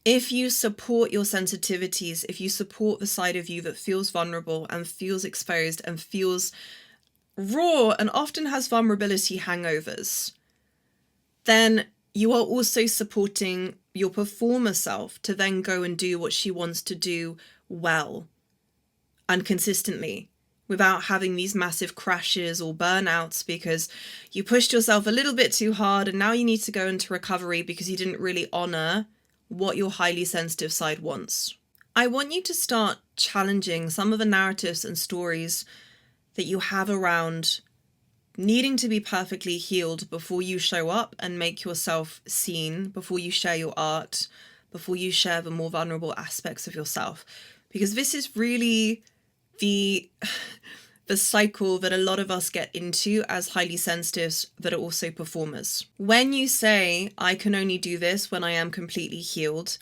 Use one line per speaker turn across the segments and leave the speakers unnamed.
If you support your sensitivities, if you support the side of you that feels vulnerable and feels exposed and feels raw and often has vulnerability hangovers, then you are also supporting your performer self to then go and do what she wants to do well and consistently without having these massive crashes or burnouts because you pushed yourself a little bit too hard and now you need to go into recovery because you didn't really honor what your highly sensitive side wants. I want you to start challenging some of the narratives and stories that you have around needing to be perfectly healed before you show up and make yourself seen, before you share your art, before you share the more vulnerable aspects of yourself. Because this is really the cycle that a lot of us get into as highly sensitives that are also performers. When you say, I can only do this when I am completely healed,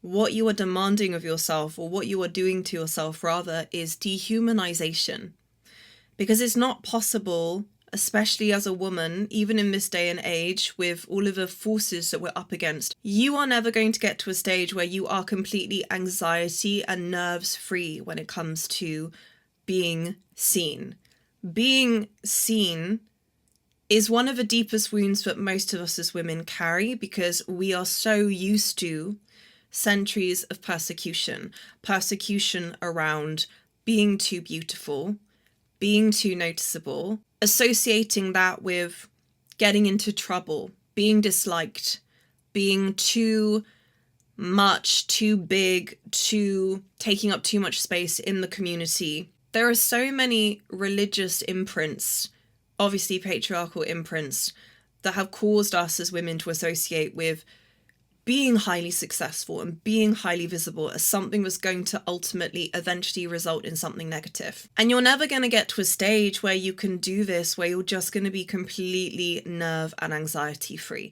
what you are demanding of yourself, or what you are doing to yourself rather, is dehumanization. Because it's not possible, especially as a woman, even in this day and age, with all of the forces that we're up against, you are never going to get to a stage where you are completely anxiety and nerves free when it comes to being seen. Being seen is one of the deepest wounds that most of us as women carry because we are so used to centuries of persecution around being too beautiful, being too noticeable, associating that with getting into trouble, being disliked, being too much, too big, taking up too much space in the community. There are so many religious imprints, obviously patriarchal imprints, that have caused us as women to associate with being highly successful and being highly visible as something that's going to ultimately eventually result in something negative. And you're never going to get to a stage where you can do this, where you're just going to be completely nerve and anxiety free.